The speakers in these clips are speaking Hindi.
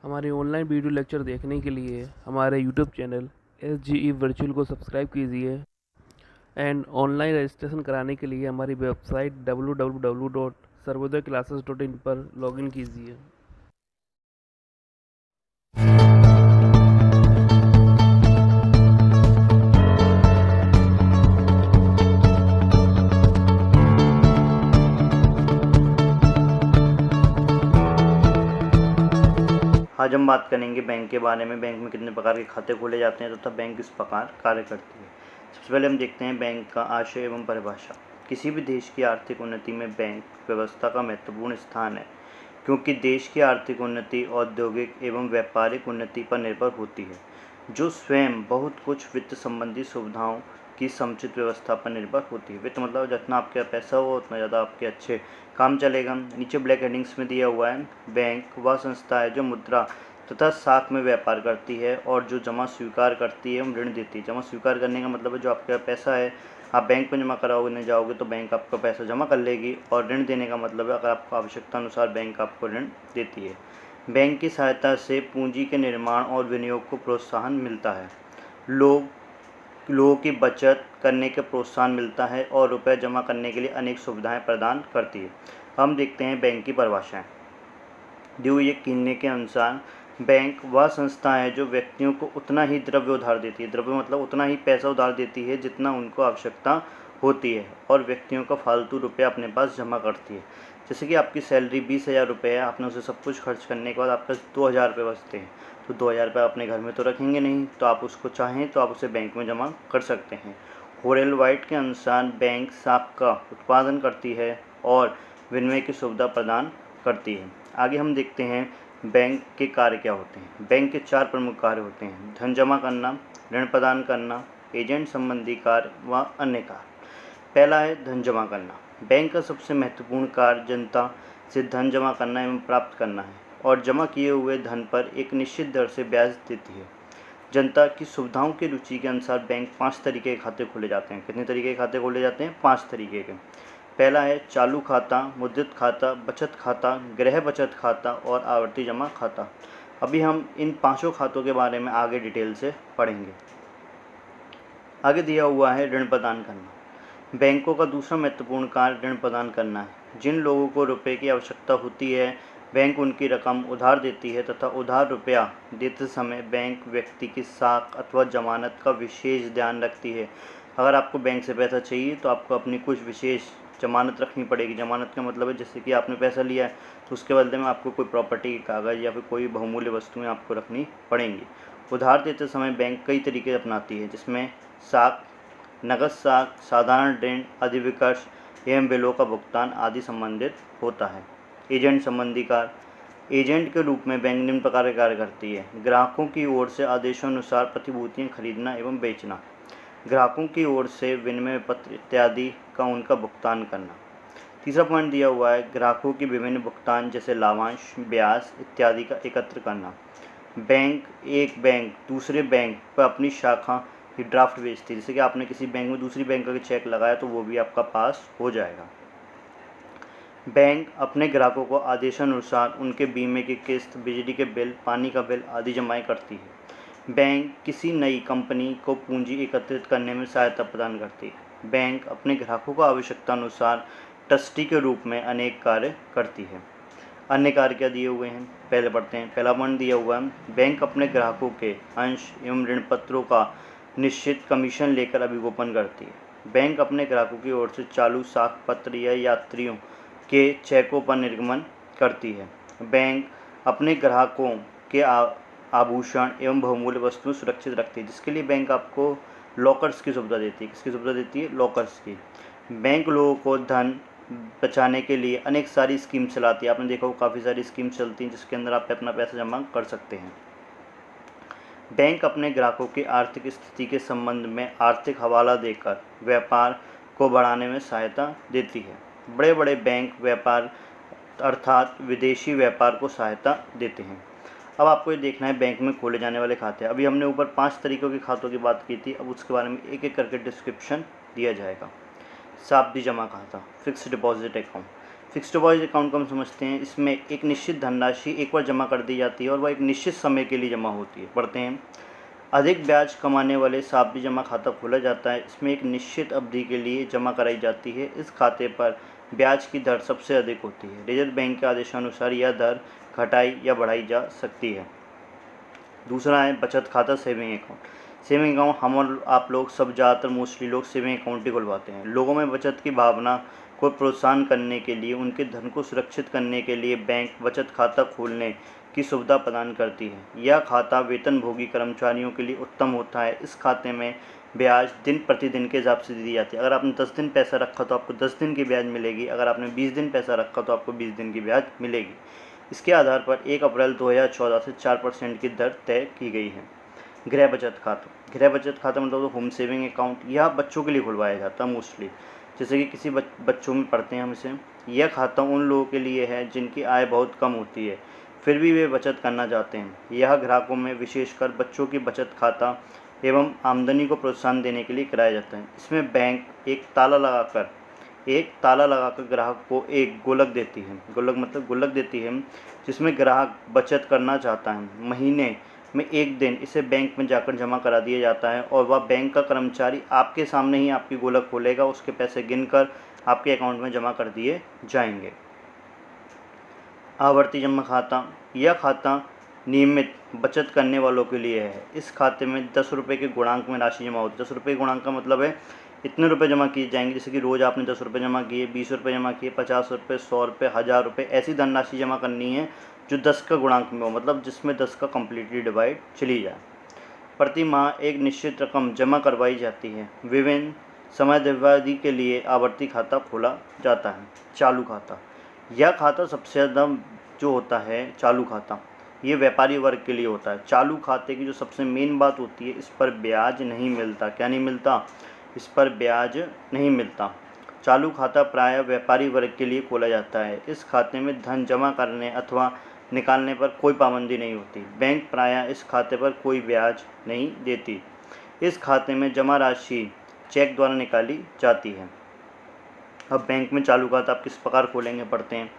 हमारे ऑनलाइन वीडियो लेक्चर देखने के लिए हमारे यूट्यूब चैनल SGE वर्चुअल को सब्सक्राइब कीजिए एंड ऑनलाइन रजिस्ट्रेशन कराने के लिए हमारी वेबसाइट www.sarvodayclasses.in पर लॉगिन कीजिए। आज हम बात करेंगे बैंक के बारे में। बैंक में कितने प्रकार के खाते खोले जाते हैं तथा बैंक किस प्रकार कार्य करती है। सबसे पहले हम देखते हैं बैंक का आशय एवं परिभाषा। किसी भी देश की आर्थिक उन्नति में बैंक व्यवस्था का महत्वपूर्ण स्थान है, क्योंकि देश की आर्थिक उन्नति औद्योगिक एवं व्यापारिक उन्नति पर निर्भर होती है, जो स्वयं बहुत कुछ वित्त संबंधी सुविधाओं की समुचित व्यवस्था पर निर्भर होती है। वित्त मतलब जितना आपके पैसा हो उतना ज़्यादा आपके अच्छे काम चलेगा। नीचे ब्लैक हेडिंग्स में दिया हुआ है, बैंक वह संस्था है जो मुद्रा तथा साख में व्यापार करती है और जो जमा स्वीकार करती है एवं ऋण देती है। जमा स्वीकार करने का मतलब है जो आपका पैसा है आप बैंक में जमा कराओगे जाओगे तो बैंक आपका पैसा जमा कर लेगी, और ऋण देने का मतलब है अगर आपको आवश्यकता अनुसार बैंक आपको ऋण देती है। बैंक की सहायता से पूंजी के निर्माण और विनियोग को प्रोत्साहन मिलता है। लोगों की बचत करने के प्रोत्साहन मिलता है और रुपये जमा करने के लिए अनेक सुविधाएं प्रदान करती है। हम देखते हैं बैंक की परिभाषाएं। दी हुई एक कीन्ने के अनुसार बैंक वह संस्था है जो व्यक्तियों को उतना ही द्रव्य उधार देती है। द्रव्य मतलब उतना ही पैसा उधार देती है जितना उनको आवश्यकता होती है, और व्यक्तियों का फालतू रुपया अपने पास जमा करती है। जैसे कि आपकी सैलरी 20,000 रुपये है, आपने उसे सब कुछ खर्च करने के बाद आपके पास 2,000 रुपये बचते हैं, तो 2,000 रुपये अपने घर में तो रखेंगे नहीं, तो आप उसको चाहें तो आप उसे बैंक में जमा कर सकते हैं। होरेल वाइट के अनुसार बैंक साख का उत्पादन करती है और विनिमय की सुविधा प्रदान करती है। आगे हम देखते हैं बैंक के कार्य क्या होते हैं। बैंक के 4 प्रमुख कार्य होते हैं: धन जमा करना, ऋण प्रदान करना, एजेंट संबंधी कार्य व अन्य कार्य। पहला है धन जमा करना। बैंक का सबसे महत्वपूर्ण कार्य जनता से धन जमा करना एवं प्राप्त करना है, और जमा किए हुए धन पर एक निश्चित दर से ब्याज देती है। जनता की सुविधाओं की रुचि के अनुसार बैंक 5 तरीके के खाते खोले जाते हैं। कितने तरीके के खाते खोले जाते हैं? 5 तरीके के। पहला है चालू खाता, मुद्रित खाता, बचत खाता, गृह बचत खाता और आवर्ती जमा खाता। अभी हम इन पांचों खातों के बारे में आगे डिटेल से पढ़ेंगे। आगे दिया हुआ है ऋण प्रदान करना। बैंकों का दूसरा महत्वपूर्ण कार्य ऋण प्रदान करना है। जिन लोगों को रुपए की आवश्यकता होती है, बैंक उनकी रकम उधार देती है तथा उधार रुपया देते समय बैंक व्यक्ति की साख अथवा जमानत का विशेष ध्यान रखती है। अगर आपको बैंक से पैसा चाहिए तो आपको अपनी कुछ विशेष जमानत रखनी पड़ेगी। जमानत का मतलब है जैसे कि आपने पैसा लिया है तो उसके बदले में आपको कोई प्रॉपर्टी के कागज़ या फिर कोई बहुमूल्य वस्तुएं आपको रखनी पड़ेंगी। उधार देते समय बैंक कई तरीके अपनाती है, जिसमें साख, नगद साख, साधारण ऋण, अधिविकर्ष एवं बिलों का भुगतान आदि संबंधित होता है। एजेंट संबंधी कार्य। एजेंट के रूप में बैंक निम्न प्रकार के कार्य करती है: ग्राहकों की ओर से आदेशानुसार प्रतिभूतियाँ खरीदना एवं बेचना, ग्राहकों की ओर से विनिमय पत्र इत्यादि का उनका भुगतान करना। तीसरा पॉइंट दिया हुआ है ग्राहकों की विभिन्न भुगतान जैसे लाभांश, ब्याज इत्यादि का एकत्र करना। एक बैंक दूसरे बैंक पर अपनी शाखा की ड्राफ्ट भेजती है। जैसे कि आपने किसी बैंक में दूसरी बैंक का चेक लगाया तो वो भी आपका पास हो जाएगा। बैंक अपने ग्राहकों को आदेशानुसार उनके बीमे की किस्त, बिजली के बिल, पानी का बिल आदि जमाएं करती है। बैंक किसी नई कंपनी को पूंजी एकत्रित करने में सहायता प्रदान करती है। बैंक अपने ग्राहकों को आवश्यकता अनुसार ट्रस्टी के रूप में अनेक कार्य करती है। अन्य कार्य क्या दिए हुए हैं, पहले पढ़ते हैं। पहला पॉइंट दिया हुआ है बैंक अपने ग्राहकों के अंश एवं ऋण पत्रों का निश्चित कमीशन लेकर अभिगोपन करती है। बैंक अपने ग्राहकों की ओर से चालू साख पत्र या यात्रियों के चेकों पर निर्गमन करती है। बैंक अपने ग्राहकों के आभूषण एवं बहुमूल्य वस्तुएं सुरक्षित रखती है, जिसके लिए बैंक आपको लॉकर्स की सुविधा देती है। किसकी सुविधा देती है? लॉकर्स की। बैंक लोगों को धन बचाने के लिए अनेक सारी स्कीम चलाती है। आपने देखा हो काफ़ी सारी स्कीम चलती हैं जिसके अंदर आप अपना पैसा जमा कर सकते हैं। बैंक अपने ग्राहकों की आर्थिक स्थिति के संबंध में आर्थिक हवाला देकर व्यापार को बढ़ाने में सहायता देती है। बड़े बड़े बैंक व्यापार अर्थात विदेशी व्यापार को सहायता देते हैं। अब आपको ये देखना है बैंक में खोले जाने वाले खाते। अभी हमने ऊपर 5 तरीकों के खातों की बात की थी, अब उसके बारे में एक एक करके डिस्क्रिप्शन दिया जाएगा। सावधि जमा खाता, fixed deposit account. Fixed deposit account को हम समझते हैं, इसमें एक निश्चित धनराशि एक बार जमा कर दी जाती है और वह एक निश्चित समय के लिए जमा होती है। पढ़ते हैं, अधिक ब्याज कमाने वाले सावधि जमा खाता खोला जाता है। इसमें एक निश्चित अवधि के लिए जमा कराई जाती है। इस खाते पर ब्याज की दर सबसे अधिक होती है। रिजर्व बैंक के आदेशानुसार यह दर घटाई या बढ़ाई जा सकती है। दूसरा है बचत खाता सेविंग अकाउंट। सेविंग अकाउंट हम और आप लोग सब ज़्यादातर मोस्टली लोग सेविंग अकाउंट ही खुलवाते हैं। लोगों में बचत की भावना को प्रोत्साहन करने के लिए, उनके धन को सुरक्षित करने के लिए बैंक बचत खाता खोलने की सुविधा प्रदान करती है। यह खाता वेतनभोगी कर्मचारियों के लिए उत्तम होता है। इस खाते में ब्याज दिन प्रतिदिन के हिसाब से दी जाती है। अगर आपने 10 दिन पैसा रखा तो आपको 10 दिन की ब्याज मिलेगी। अगर आपने 20 दिन पैसा रखा तो आपको 20 दिन की ब्याज मिलेगी। इसके आधार पर 1 अप्रैल 2014 से 4% की दर तय की गई है। गृह बचत खाता। गृह बचत खाता मतलब होम सेविंग अकाउंट। यह बच्चों के लिए खुलवाया जाता है मोस्टली, जैसे कि किसी बच्चों में पढ़ते हैं हम इसे। यह खाता उन लोगों के लिए है जिनकी आय बहुत कम होती है, फिर भी वे बचत करना चाहते हैं। यह ग्राहकों में विशेषकर बच्चों की बचत खाता एवं आमदनी को प्रोत्साहन देने के लिए कराया जाता है। इसमें बैंक एक ताला लगाकर ग्राहक को एक गुल्लक देती है। गुल्लक मतलब गुल्लक देती है जिसमें ग्राहक बचत करना चाहता है। महीने में एक दिन इसे बैंक में जाकर जमा करा दिया जाता है और वह बैंक का कर्मचारी आपके सामने ही आपकी गुल्लक खोलेगा, उसके पैसे गिनकर आपके अकाउंट में जमा कर दिए जाएंगे। आवर्ती जमा खाता। यह खाता नियमित बचत करने वालों के लिए है। इस खाते में 10 रुपये के गुणांक में राशि जमा होती है। 10 रुपये गुणांक का मतलब है इतने रुपए जमा किए जाएंगे, जैसे कि रोज़ आपने 10 रुपये जमा किए, 20 रुपये जमा किए, 50 रुपये, 100 रुपये, 1000 रुपये, ऐसी धनराशि जमा करनी है जो 10 का गुणांक में हो, मतलब जिसमें 10 का कम्प्लीटली डिवाइड चली जाए। प्रति माह एक निश्चित रकम जमा करवाई जाती है। विभिन्न समयावधि के लिए आवर्ती खाता खोला जाता है। चालू खाता। यह खाता सबसे ज़्यादा जो होता है चालू खाता, ये व्यापारी वर्ग के लिए होता है। चालू खाते की जो सबसे मेन बात होती है, इस पर ब्याज नहीं मिलता। क्या नहीं मिलता? इस पर ब्याज नहीं मिलता। चालू खाता प्रायः व्यापारी वर्ग के लिए खोला जाता है। इस खाते में धन जमा करने अथवा निकालने पर कोई पाबंदी नहीं होती। बैंक प्रायः इस खाते पर कोई ब्याज नहीं देती। इस खाते में जमा राशि चेक द्वारा निकाली जाती है। अब बैंक में चालू खाता आप किस प्रकार खोलेंगे, पढ़ते हैं।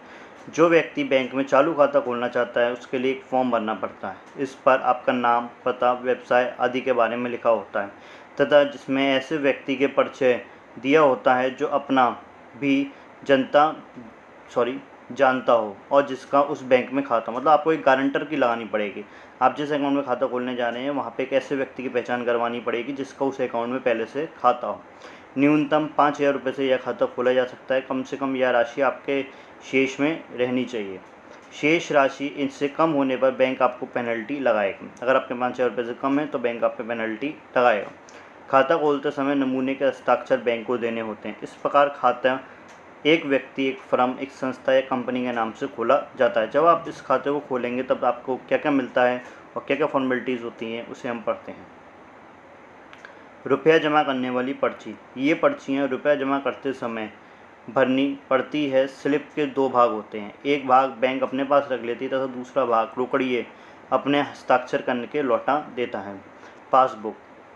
जो व्यक्ति बैंक में चालू खाता खोलना चाहता है उसके लिए एक फॉर्म भरना पड़ता है। इस पर आपका नाम, पता, व्यवसाय आदि के बारे में लिखा होता है तथा जिसमें ऐसे व्यक्ति के परिचय दिया होता है जो अपना भी जानता हो और जिसका उस बैंक में खाता, मतलब आपको एक गारंटर की लगानी पड़ेगी। आप जिस अकाउंट में खाता खोलने जा रहे हैं वहाँ पे एक ऐसे व्यक्ति की पहचान करवानी पड़ेगी जिसका उस अकाउंट में पहले से खाता हो। न्यूनतम 5000 रुपये से यह खाता खोला जा सकता है। कम से कम यह राशि आपके शेष में रहनी चाहिए। शेष राशि इनसे कम होने पर बैंक आपको पेनल्टी लगाएगा। अगर आपके 5000 रुपये से कम है तो बैंक आप पे पेनल्टी लगाएगा। खाता खोलते समय नमूने के हस्ताक्षर बैंक को देने होते हैं। इस प्रकार खाता एक व्यक्ति, एक फर्म, एक संस्था या कंपनी के नाम से खोला जाता है। जब आप इस खाते को खोलेंगे तब आपको क्या क्या मिलता है और क्या क्या फॉर्मेलिटीज़ होती हैं उसे हम पढ़ते हैं। रुपया जमा करने वाली पर्ची। ये पर्चियाँ रुपया जमा करते समय भरनी पड़ती है। स्लिप के 2 भाग होते हैं। एक भाग बैंक अपने पास रख लेती है तथा दूसरा भाग रोकड़िए अपने हस्ताक्षर करके लौटा देता है। पासबुक।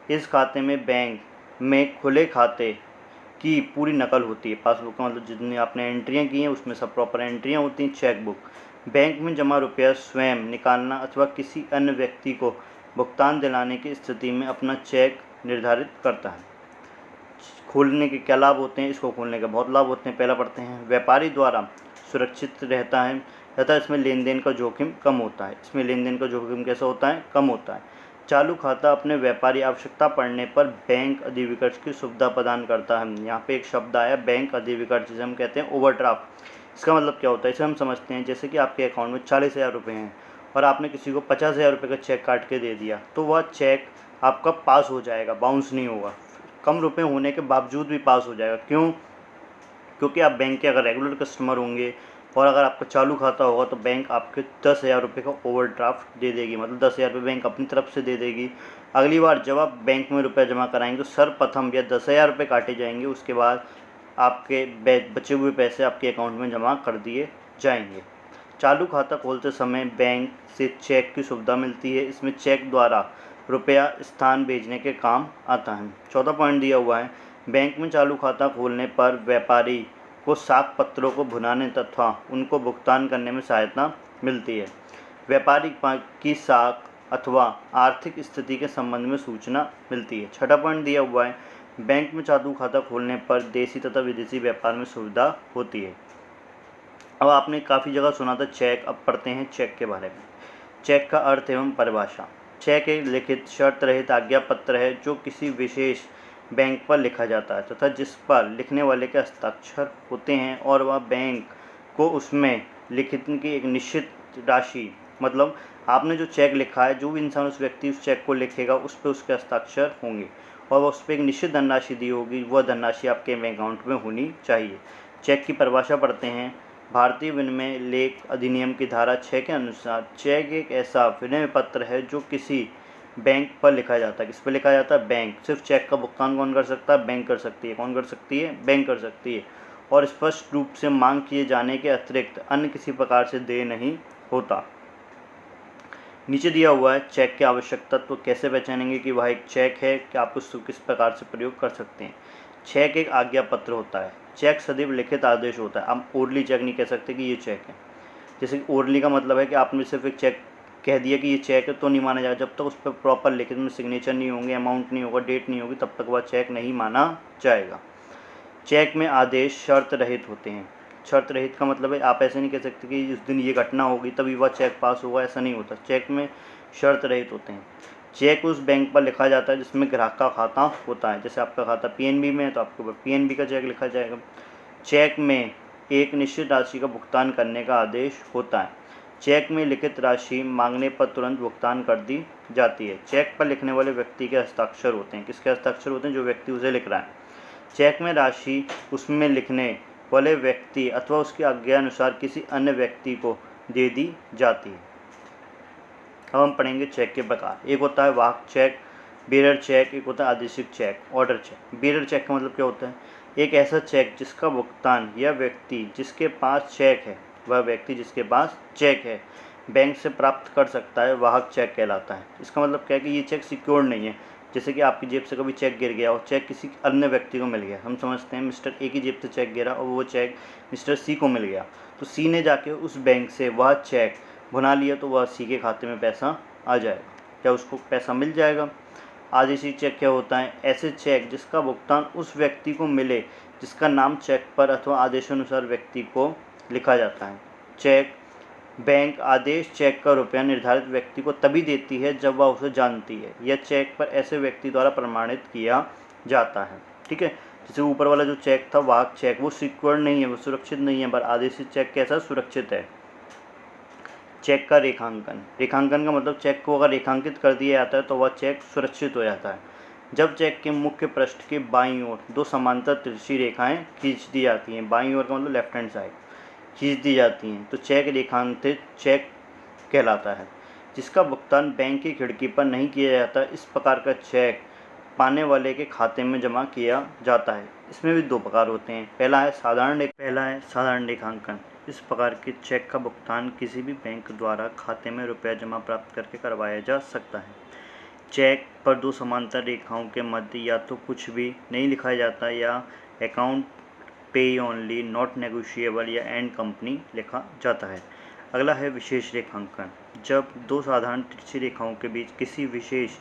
इस खाते में बैंक में खुले खाते की पूरी नकल होती है। पासबुक का मतलब जितनी आपने एंट्रियाँ की हैं उसमें सब प्रॉपर एंट्रियाँ होती हैं। चेकबुक। बैंक में जमा रुपया स्वयं निकालना अथवा किसी अन्य व्यक्ति को भुगतान दिलाने की स्थिति में अपना चेक निर्धारित करता है। खोलने के क्या लाभ होते हैं? इसको खोलने के बहुत लाभ होते हैं। पहला पढ़ते हैं। व्यापारी द्वारा सुरक्षित रहता है तथा इसमें लेन देन का जोखिम कम होता है। इसमें लेन देन का जोखिम कैसा होता है? कम होता है। चालू खाता अपने व्यापारी आवश्यकता पड़ने पर बैंक अधिविकर्ष की सुविधा प्रदान करता है। यहाँ पे एक शब्द आया बैंक अधिविकर्ष, जिसे हम कहते हैं ओवरड्राफ्ट। इसका मतलब क्या होता है इसे हम समझते हैं। जैसे कि आपके अकाउंट में 40,000 रुपये हैं और आपने किसी को 50,000 रुपये का चेक काट के दे दिया तो वह चेक आपका पास हो जाएगा, बाउंस नहीं होगा। कम रुपए होने के बावजूद भी पास हो जाएगा। क्यों? क्योंकि आप बैंक के अगर रेगुलर कस्टमर होंगे और अगर आपका चालू खाता होगा तो बैंक आपके 10,000 रुपये का ओवरड्राफ्ट दे देगी, मतलब 10,000 रुपये बैंक अपनी तरफ से दे देगी। अगली बार जब आप बैंक में रुपया जमा कराएंगे तो सर्वप्रथम या 10,000 रुपये काटे जाएंगे, उसके बाद आपके बचे हुए पैसे आपके अकाउंट में जमा कर दिए जाएंगे। चालू खाता खोलते समय बैंक से चेक की सुविधा मिलती है। इसमें चेक द्वारा रुपया स्थान भेजने के काम आता है। चौथा पॉइंट दिया हुआ है। बैंक में चालू खाता खोलने पर व्यापारी को साख पत्रों को भुनाने तथा उनको भुगतान करने में सहायता मिलती है। व्यापारिक की साख अथवा आर्थिक स्थिति के संबंध में सूचना मिलती है। छठा पॉइंट दिया हुआ है, बैंक में चालू खाता खोलने पर देशी तथा विदेशी व्यापार में सुविधा होती है। अब आपने काफ़ी जगह सुना था चेक, अब पढ़ते हैं चेक के बारे में। चेक का अर्थ एवं परिभाषा। चेक एक लिखित शर्त रहित आज्ञा पत्र है जो किसी विशेष बैंक पर लिखा जाता है तथा जिस पर लिखने वाले के हस्ताक्षर होते हैं और वह बैंक को उसमें लिखित की एक निश्चित राशि, मतलब आपने जो चेक लिखा है, जो भी इंसान उस व्यक्ति उस चेक को लिखेगा उस पर उसके हस्ताक्षर होंगे और उस पर एक निश्चित धनराशि दी होगी, वह धनराशि आपके बैंक अकाउंट में होनी चाहिए। चेक की परिभाषा पढ़ते हैं। भारतीय विनिमय लेख अधिनियम की धारा 6 के अनुसार चेक एक ऐसा विनिमय पत्र है जो किसी बैंक पर लिखा जाता है। किस पर लिखा जाता है? बैंक। सिर्फ चेक का भुगतान कौन कर सकता है? बैंक कर सकती है। कौन कर सकती है? बैंक कर सकती है। और स्पष्ट रूप से मांग किए जाने के अतिरिक्त अन्य किसी प्रकार से देय नहीं होता। नीचे दिया हुआ है चेक के आवश्यक तत्व। कैसे पहचानेंगे कि वह एक चेक है, कि आप उसको किस प्रकार से प्रयोग कर सकते हैं। चेक एक आज्ञा पत्र होता है। चेक सदैव लिखित आदेश होता है। आप ओरली चेक नहीं कह सकते कि ये चेक है। जैसे कि ओरली का मतलब है कि आपने सिर्फ एक चेक कह दिया कि ये चेक है तो नहीं माना जाएगा। जब तक उस पर प्रॉपर लिखित में सिग्नेचर नहीं होंगे, अमाउंट नहीं होगा, डेट नहीं होगी, तब तक वह चेक नहीं माना जाएगा। चेक में आदेश शर्त रहित होते हैं। शर्त रहित का मतलब है आप ऐसे नहीं कह सकते कि इस दिन ये घटना होगी तभी वह चेक पास होगा, ऐसा नहीं होता। चेक में शर्त रहित होते हैं। चेक उस बैंक पर लिखा जाता है जिसमें ग्राहक का खाता होता है। जैसे आपका खाता पीएनबी में है तो आपके ऊपर पीएनबी का चेक लिखा जाएगा। चेक में एक निश्चित राशि का भुगतान करने का आदेश होता है। चेक में लिखित राशि मांगने पर तुरंत भुगतान कर दी जाती है। चेक पर लिखने वाले व्यक्ति के हस्ताक्षर होते हैं। किसके हस्ताक्षर होते हैं? जो व्यक्ति उसे लिख रहा है। चेक में राशि उसमें लिखने वाले व्यक्ति अथवा उसकी आज्ञा अनुसार किसी अन्य व्यक्ति को दे दी जाती है। अब हम पढ़ेंगे चेक के प्रकार। एक होता है वाहक चेक, बेरर चेक, एक होता है आदेशिक cheque, order cheque. Bearer cheque का मतलब क्या होता है? एक ऐसा चेक जिसका भुगतान या व्यक्ति जिसके पास चेक है, वह व्यक्ति जिसके पास चेक है, बैंक से प्राप्त कर सकता है, वाहक चेक कहलाता है। इसका मतलब क्या है कि ये चेक सिक्योर्ड नहीं है। जैसे कि आपकी जेब से कभी चेक गिर गया और चेक किसी अन्य व्यक्ति को मिल गया। हम समझते हैं मिस्टर ए की जेब से चेक गिरा और वो चेक मिस्टर सी को मिल गया, तो सी ने जाके उस बैंक से वह चेक भुना लिया तो वह सी के खाते में पैसा आ जाएगा। क्या उसको पैसा मिल जाएगा? आदेशिक चेक क्या होता है? ऐसे चेक जिसका भुगतान उस व्यक्ति को मिले जिसका नाम चेक पर अथवा आदेशानुसार व्यक्ति को लिखा जाता है। चेक बैंक आदेश चेक का रुपया निर्धारित व्यक्ति को तभी देती है जब वह उसे जानती है। यह चेक पर ऐसे व्यक्ति द्वारा प्रमाणित किया जाता है। ठीक है, जैसे ऊपर वाला जो चेक था वाहक चेक, वो सिक्योर नहीं है, वो सुरक्षित नहीं है, पर आदेशिक चेक कैसा? सुरक्षित है। चेक का रेखांकन। रेखांकन का मतलब चेक को अगर रेखांकित कर दिया जाता है तो वह चेक सुरक्षित हो जाता है। जब चेक के मुख्य पृष्ठ के बाईं ओर दो समांतर तिरछी रेखाएं खींच दी जाती हैं, बाईं ओर का मतलब लेफ्ट हैंड साइड खींच दी जाती हैं, तो चेक रेखांकित चेक कहलाता है। जिसका भुगतान बैंक की खिड़की पर नहीं किया जाता, इस प्रकार का चेक पाने वाले के खाते में जमा किया जाता है। इसमें भी दो प्रकार होते हैं। पहला है साधारण रेखांकन। इस प्रकार के चेक का भुगतान किसी भी बैंक द्वारा खाते में रुपया जमा प्राप्त करके करवाया जा सकता है। चेक पर दो समांतर रेखाओं के मध्य या तो कुछ भी नहीं लिखा जाता या अकाउंट पे ओनली, नॉट नेगोशिएबल या एंड कंपनी लिखा जाता है। अगला है विशेष रेखांकन। जब दो साधारण तिरछी रेखाओं के बीच किसी विशेष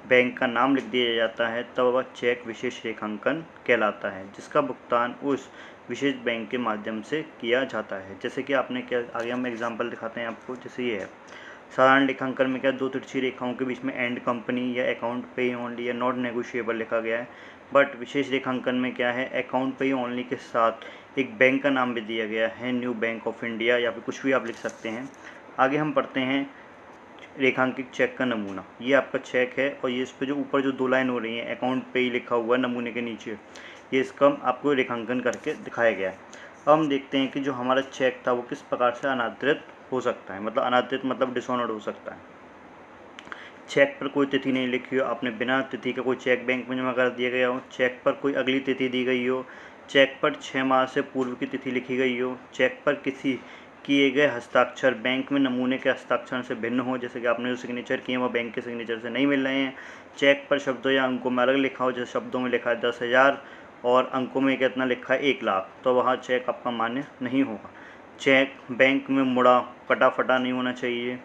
बैंक का नाम लिख दिया जाता है तब वह चेक विशेष रेखांकन कहलाता है, जिसका भुगतान उस विशेष बैंक के माध्यम से किया जाता है। जैसे कि आपने क्या, आगे हम एग्जांपल दिखाते हैं आपको। जैसे ये है साधारण रेखांकन में क्या, दो तिरछी रेखाओं के बीच में एंड कंपनी या अकाउंट पे ओनली या नॉट नेगोशिएबल लिखा गया है। बट विशेष रेखांकन में क्या है, अकाउंट पे ओनली के साथ एक बैंक का नाम भी दिया गया है, न्यू बैंक ऑफ इंडिया, या फिर कुछ भी आप लिख सकते हैं। आगे हम पढ़ते हैं रेखांकित चेक का नमूना। ये आपका चेक है और ये इस पर जो ऊपर जो दो लाइन हो रही है अकाउंट पे ही लिखा हुआ है नमूने के नीचे, ये इसका आपको रेखांकन करके दिखाया गया है। अब हम देखते हैं कि जो हमारा चेक था वो किस प्रकार से अनादृत हो सकता है। मतलब अनादृत मतलब डिसऑनर्ड हो सकता है। चेक पर कोई तिथि नहीं लिखी हो, आपने बिना तिथि का कोई चेक बैंक में जमा कर दिया गया हो, चेक पर कोई अगली तिथि दी गई हो, चेक पर 6 माह से पूर्व की तिथि लिखी गई हो, चेक पर किसी किए गए हस्ताक्षर बैंक में नमूने के हस्ताक्षर से भिन्न हो, जैसे कि आपने जो सिग्नेचर किए वह बैंक के सिग्नेचर से नहीं मिल रहे हैं, चेक पर शब्दों या अंकों में अलग लिखा हो, जैसे शब्दों में लिखा है 10,000 और अंकों में कितना लिखा है 1 लाख, तो वहाँ चेक आपका मान्य नहीं होगा। चेक बैंक में मुड़ा कटा फटा नहीं होना चाहिए।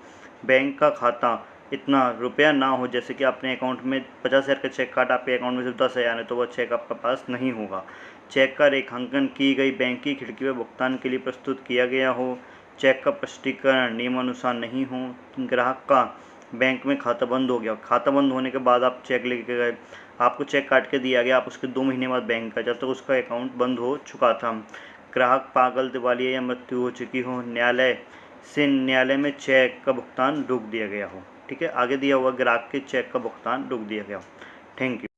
बैंक का खाता इतना रुपया ना हो, जैसे कि अपने अकाउंट में 50,000 का चेक काटा, आपके अकाउंट में सिर्फ 10,000 है, तो वह चेक आपका पास नहीं होगा। चेक का रेखांकन की गई बैंक की खिड़की पर भुगतान के लिए प्रस्तुत किया गया हो। चेक का प्रस्तुतीकरण नियमानुसार नहीं हो। ग्राहक का बैंक में खाता बंद हो गया, खाता बंद होने के बाद आप चेक लेके गए, आपको चेक काट के दिया गया, आप उसके 2 महीने बाद बैंक का, जब तक उसका अकाउंट बंद हो चुका था। ग्राहक पागल, दिवालिया या मृत्यु हो चुकी हो, न्यायालय में चेक का भुगतान रोक दिया गया हो। ठीक है, आगे दिया हुआ ग्राहक के चेक का भुगतान रोक दिया गया हो। Thank you.